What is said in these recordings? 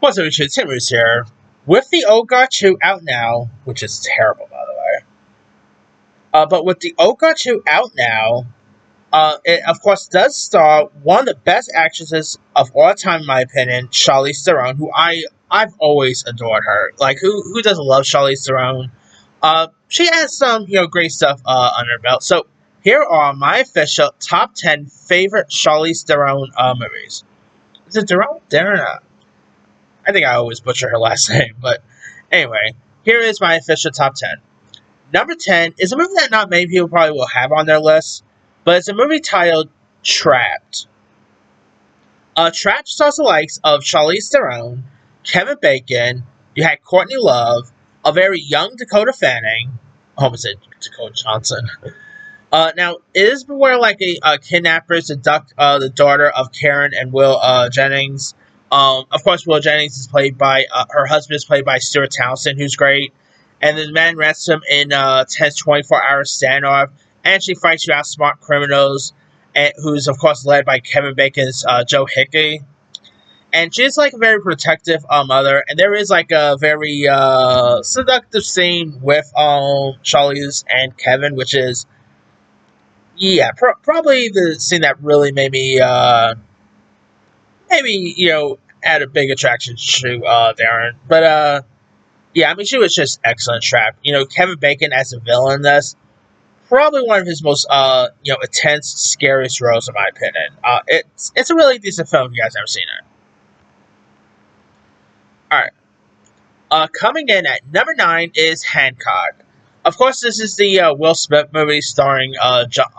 What's up, YouTube? Tim Roos here. With the Ogre 2 out now, which is terrible, by the way. But with the Ogre 2 out now, it of course does star one of the best actresses of all time, in my opinion, Charlize Theron, who I've always adored her. Like, who doesn't love Charlize Theron? She has some great stuff under her belt. So here are my official top 10 favorite Charlize Theron movies. Is it Theron? Theron? I think I always butcher her last name, but anyway, here is my official top 10. Number 10 is a movie that not many people probably will have on their list, but it's a movie titled Trapped. Trapped stars the likes of Charlize Theron, Kevin Bacon, you had Courtney Love, a very young Dakota Fanning, I almost said Dakota Johnson. Now, it is where kidnappers abduct the daughter of Karen and Will Jennings. Of course, Will Jennings is played by her husband is played by Stuart Townsend, who's great. And the man arrests him in 24-hour standoff, and she fights you out smart criminals, and who's of course led by Kevin Bacon's Joe Hickey. And she's like a very protective mother, and there is like a very seductive scene with Charlize and Kevin, which is probably the scene that really made me had a big attraction to Theron. But I mean, she was just excellent Trap. Kevin Bacon as a villain in this, probably one of his most intense, scariest roles in my opinion. It's a really decent film if you guys haven't seen it. Alright. Coming in at number 9 is Hancock. Of course, this is the Will Smith movie starring John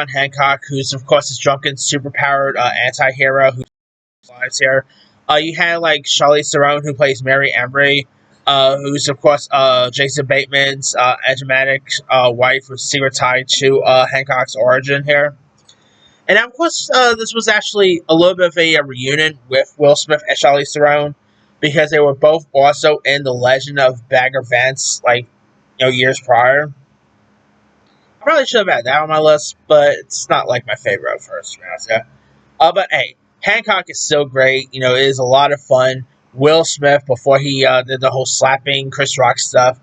Hancock, who's of course this drunken, superpowered anti-hero who lives here. You had like Charlize Theron, who plays Mary Embry, who's of course Jason Bateman's enigmatic wife, with secret tied to Hancock's origin here. And of course, this was actually a little bit of a reunion with Will Smith and Charlize Theron, because they were both also in The Legend of Bagger Vance, years prior. I probably should have had that on my list, but it's not like my favorite of hers, to be honest. Yeah. But hey, Hancock is still great. It is a lot of fun. Will Smith, before he did the whole slapping Chris Rock stuff,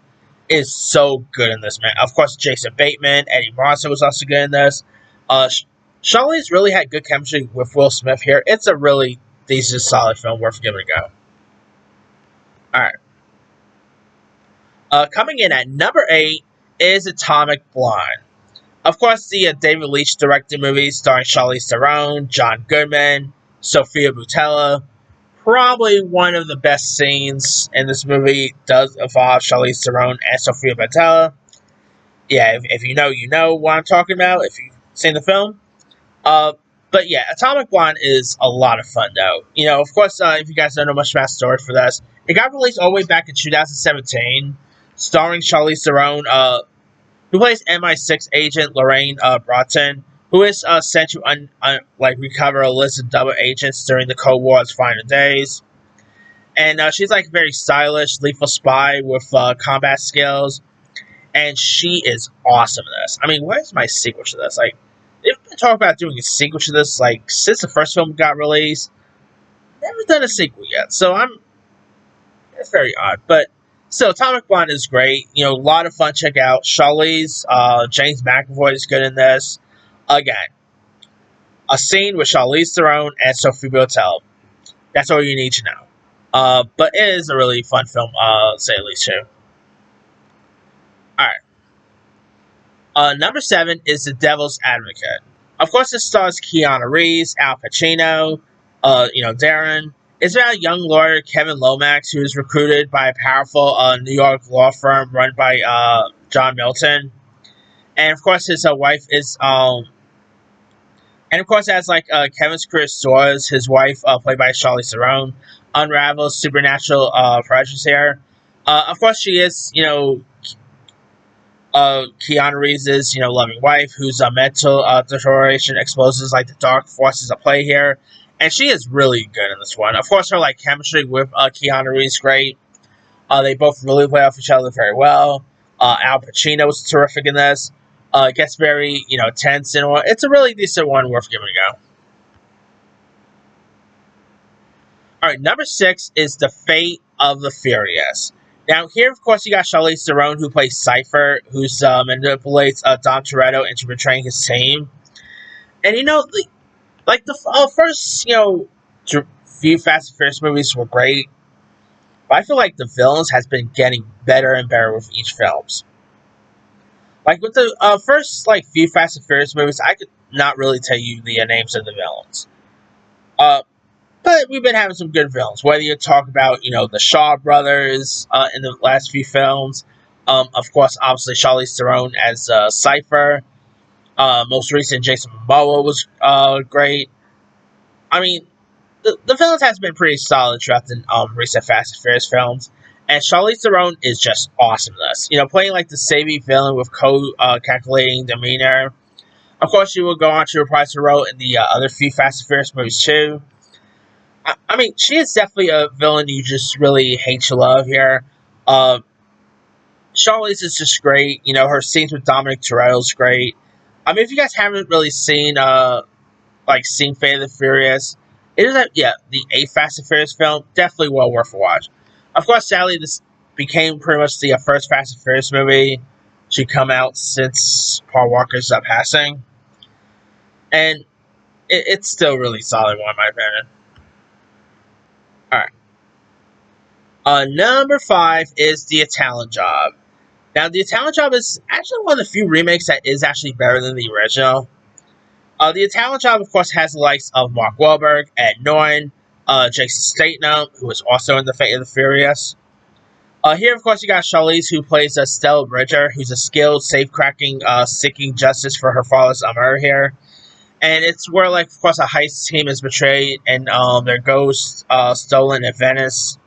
is so good in this, man. Of course, Jason Bateman, Eddie Monson was also good in this. Charlize really had good chemistry with Will Smith here. It's a really decent, solid film worth giving a go. Alright. Coming in at number 8 is Atomic Blonde. Of course, the David Leitch directed movie starring Charlize Theron, John Goodman, Sofia Boutella. Probably one of the best scenes in this movie does involve Charlize Theron and Sofia Boutella. Yeah, if you know what I'm talking about, if you've seen the film. But yeah, Atomic Blonde is a lot of fun, though. Of course, if you guys don't know much about the story for this, it got released all the way back in 2017, starring Charlize Theron, who plays MI6 agent Lorraine Broughton, who is sent to recover a list of double agents during the Cold War's final days. And she's like a very stylish, lethal spy with combat skills, and she is awesome in this. I mean, where's my sequel to this? Like, they've been talking about doing a sequel to this since the first film got released. Never done a sequel yet, so it's very odd, but. So, Atomic Blonde is great. A lot of fun. Check out Charlize. James McAvoy is good in this. Again, a scene with Charlize Theron and Sophie Boutella. That's all you need to know. But it is a really fun film, say at least too. Alright. Number 7 is The Devil's Advocate. Of course, it stars Keanu Reeves, Al Pacino, Darren. It's about a young lawyer, Kevin Lomax, who is recruited by a powerful New York law firm run by John Milton. And of course, his wife is, and of course, as Kevin's career soars, his wife, played by Charlize Theron, unravels supernatural pressures here. Of course, she is, Keanu Reeves' loving wife, whose mental deterioration exposes the dark forces at play here. And she is really good in this one. Of course, her chemistry with Keanu Reeves is great. They both really play off each other very well. Al Pacino was terrific in this. It gets very tense, and it's a really decent one worth giving a go. Alright, number 6 is The Fate of the Furious. Now, here, of course, you got Charlize Theron, who plays Cypher, who manipulates Dom Toretto into betraying his team. And, the first, few Fast and Furious movies were great, but I feel like the villains has been getting better and better with each films. Like, with the first, few Fast and Furious movies, I could not really tell you the names of the villains. But we've been having some good films. Whether you talk about, the Shaw brothers in the last few films, of course, obviously Charlize Theron as Cypher. Most recent Jason Momoa was great. I mean, the villains has been pretty solid throughout the recent Fast and Furious films. And Charlize Theron is just awesome in this. Playing like the savvy villain with calculating demeanor. Of course, she will go on to reprise her role in the other few Fast and Furious movies too. I mean, she is definitely a villain you just really hate to love here. Charlize is just great. Her scenes with Dominic Toretto is great. I mean, if you guys haven't really seen Fate of the Furious, it is the 8th Fast and Furious film, definitely well worth a watch. Of course, sadly, this became pretty much the first Fast and Furious movie to come out since Paul Walker's passing. And it's still really solid one, in my opinion. Alright. Number 5 is The Italian Job. Now, The Italian Job is actually one of the few remakes that is actually better than the original. The Italian Job, of course, has the likes of Mark Wahlberg, Ed Norton, Jason Statham, who is also in The Fate of the Furious. Here, of course, you got Charlize, who plays Stella Bridger, who's a skilled, safe-cracking, seeking justice for her father's murder here. And it's where, of course, a heist team is betrayed and their ghost stolen in Venice.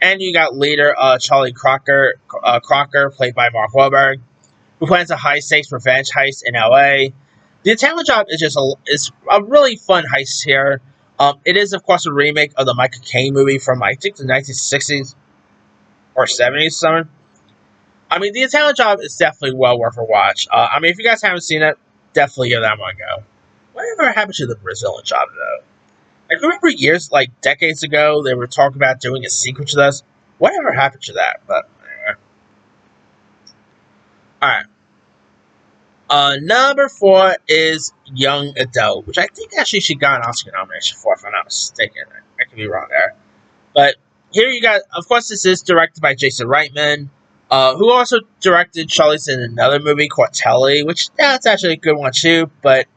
And you got leader Charlie Crocker, played by Mark Wahlberg, who plans a high-stakes revenge heist in LA. The Italian Job is is a really fun heist here. It is, of course, a remake of the Michael Caine movie from, I think, the 1960s or 70s, something. I mean, The Italian Job is definitely well worth a watch. I mean, if you guys haven't seen it, definitely give that one a go. Whatever happened to the Brazilian Job, though? I remember decades ago, they were talking about doing a sequel to this. Whatever happened to that? But anyway. Alright. Number 4 is Young Adult, which I think actually she got an Oscar nomination for, if I'm not mistaken. I could be wrong there. But here you got, of course, this is directed by Jason Reitman, who also directed Charlize in another movie called Telly, which, that's actually a good one too, but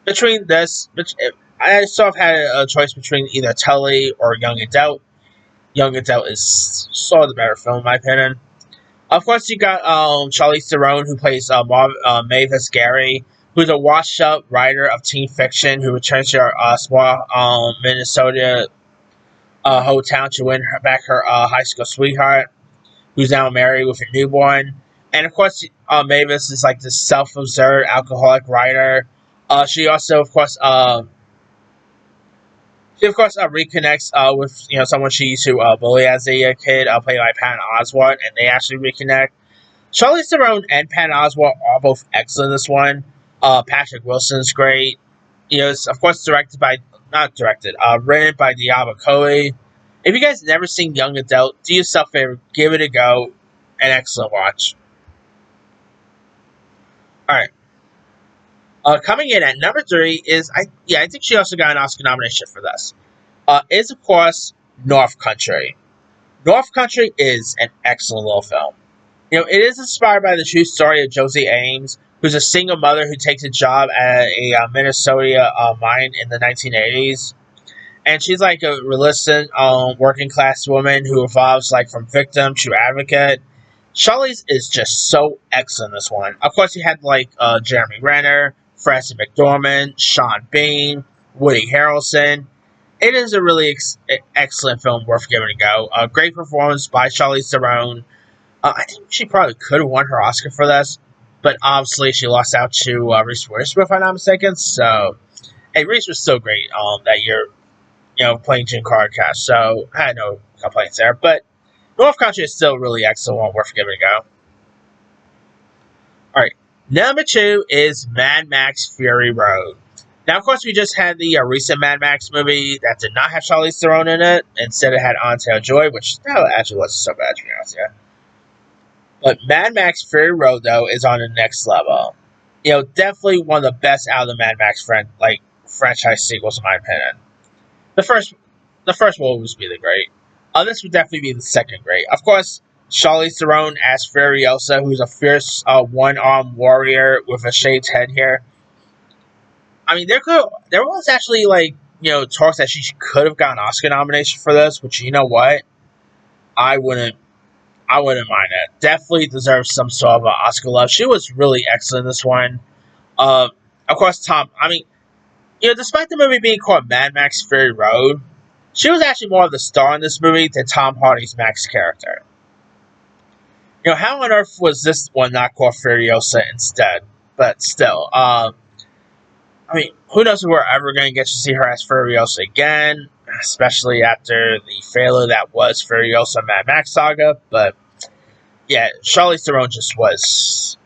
between this, I sort of had a choice between either Tully or Young Adult. Young Adult is sort of the better film, in my opinion. Of course, you got Charlize Theron, who plays Mavis Gary, who's a washed-up writer of teen fiction who returns to her small Minnesota hometown to win back her high school sweetheart, who's now married with a newborn. And of course, Mavis is this self-absorbed alcoholic writer. She also, of course, reconnects with someone she used to bully as a kid, played by Patton Oswalt, and they actually reconnect. Charlize Theron and Patton Oswalt are both excellent in this one. Patrick Wilson's great. It's of course written by Diablo Cody. If you guys never seen Young Adult, do yourself a favor, give it a go. An excellent watch. Alright. Coming in at number 3 is, I think she also got an Oscar nomination for this. Is, of course, North Country. North Country is an excellent little film. It is inspired by the true story of Josie Ames, who's a single mother who takes a job at a Minnesota mine in the 1980s. And she's a reluctant working class woman who evolves from victim to advocate. Charlize is just so excellent in this one. Of course, you had Jeremy Renner, Frances McDormand, Sean Bean, Woody Harrelson. It is a really excellent film worth giving a go. A great performance by Charlize Theron. I think she probably could have won her Oscar for this, but obviously she lost out to Reese Witherspoon, if I'm not mistaken. So, hey, Reese was still great that year, playing Jim Carcast. So, I had no complaints there. But North Country is still a really excellent one worth giving a go. Alright, number 2 is Mad Max Fury Road. Now, of course, we just had the recent Mad Max movie that did not have Charlize Theron in it. Instead, it had Anya Joy, which actually wasn't so bad, to be honest. Yeah. But Mad Max Fury Road, though, is on the next level. Definitely one of the best out of the Mad Max franchise sequels, in my opinion. The first, the first will always be the great. This would definitely be the second great. Of course, Charlize Theron as Furiosa, who's a fierce one-armed warrior with a shaved head here. I mean, there was actually talks that she could have gotten an Oscar nomination for this, which you know what, I wouldn't mind it. Definitely deserves some sort of Oscar love. She was really excellent in this one. Of course, Tom. I mean, despite the movie being called Mad Max Fury Road, she was actually more of the star in this movie than Tom Hardy's Max character. How on earth was this one not called Furiosa instead? But still, I mean, who knows if we're ever going to get to see her as Furiosa again, especially after the failure that was Furiosa Mad Max Saga. But yeah, Charlize Theron just was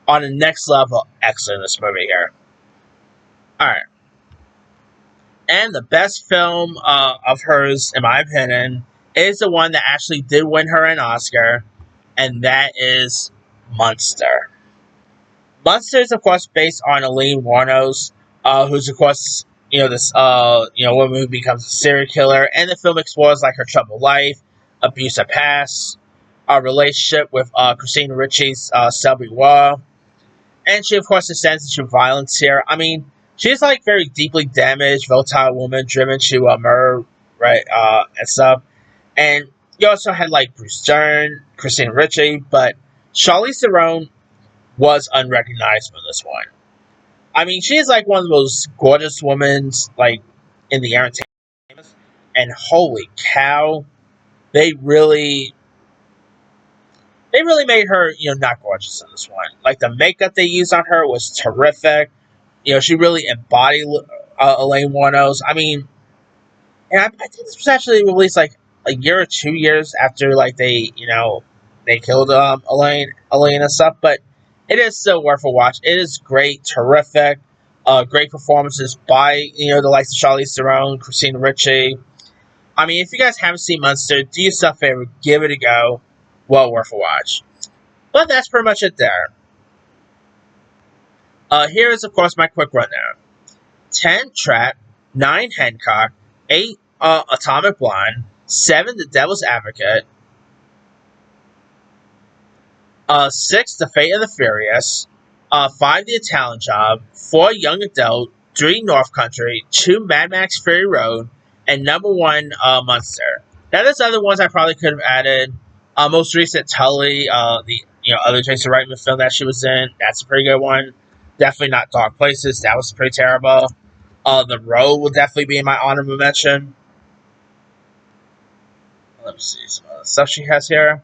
on the next level excellent in this movie here. Alright. And the best film of hers, in my opinion, is the one that actually did win her an Oscar, and that is Monster. Monster is, of course, based on Elaine Wuornos, who's, of course, this woman who becomes a serial killer, and the film explores her troubled life, abusive past, a relationship with Christina Ricci's Selby Waugh, and she, of course, descends into violence here. I mean, she's very deeply damaged, volatile woman, driven to murder, right, and stuff. And you also had Bruce Dern, Christina Ricci, but Charlize Theron was unrecognizable in this one. I mean, she is one of the most gorgeous women in the entertainment, and holy cow, they really made her not gorgeous in this one. The makeup they used on her was terrific. She really embodied Elaine Wuornos. I mean, and I think this was actually released a year or 2 years after they killed Elaine and stuff. But it is still worth a watch. It is great, terrific, great performances by the likes of Charlize Theron, Christina Ricci. I mean, if you guys haven't seen Monster, do yourself a favor, give it a go. Well worth a watch. But that's pretty much it there. Here is, of course, my quick rundown. 10, Trap. 9, Hancock. 8, Atomic Blonde. 7, The Devil's Advocate. 6, The Fate of the Furious. 5, The Italian Job. 4, Young Adult. 3, North Country. 2, Mad Max Fury Road. And number 1, Monster. Now, there's other ones I probably could have added. Most recent, Tully, the other Jason Reitman film that she was in. That's a pretty good one. Definitely not Dark Places. That was pretty terrible. The Road will definitely be in my honorable mention. Let me see some other stuff she has here.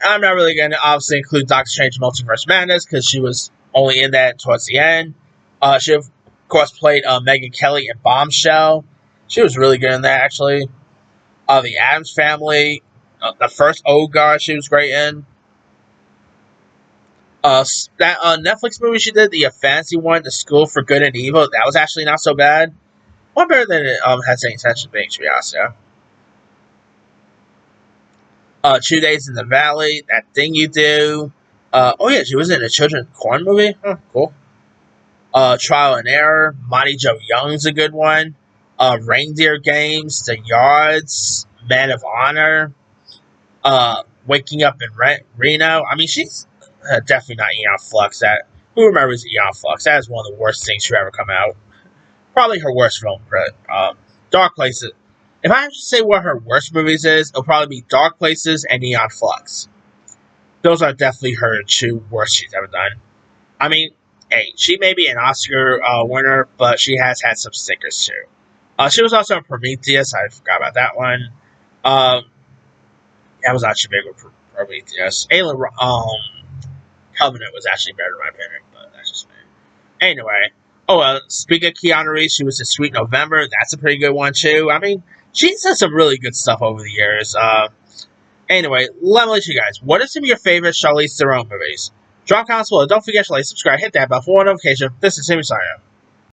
I'm not really going to obviously include Doctor Strange Multiverse Madness because she was only in that towards the end. She, of course, played Megyn Kelly in Bombshell. She was really good in that, actually. The Addams Family. The first Old Guard she was great in. That Netflix movie she did, the fantasy one, The School for Good and Evil, that was actually not so bad. One better than it has any intention of being, to be honest, yeah. 2 Days in the Valley, That Thing You Do. Oh yeah, she was in a Children's Corn movie. Oh, cool. Trial and Error, Mighty Joe Young's a good one. Reindeer Games, The Yards, Man of Honor. Waking Up in Reno. I mean, she's definitely not Eon Flux. Who remembers Eon Flux? That is one of the worst things to ever come out. Probably her worst film. Dark Places. If I have to say what her worst movies is, it'll probably be Dark Places and Eon Flux. Those are definitely her 2 worst she's ever done. I mean, hey, she may be an Oscar winner, but she has had some stickers too. She was also in Prometheus. I forgot about that one. I was actually big with Prometheus. Alien Covenant was actually better in my opinion, but that's just me. Anyway, speaking of Keanu Reeves, she was in Sweet November. That's a pretty good one too. I mean, she's done some really good stuff over the years. Anyway, let me let you guys. What are some of your favorite Charlize Theron movies? Drop comments below. Don't forget to like, subscribe, hit that bell for notification. This is Timmy signing out.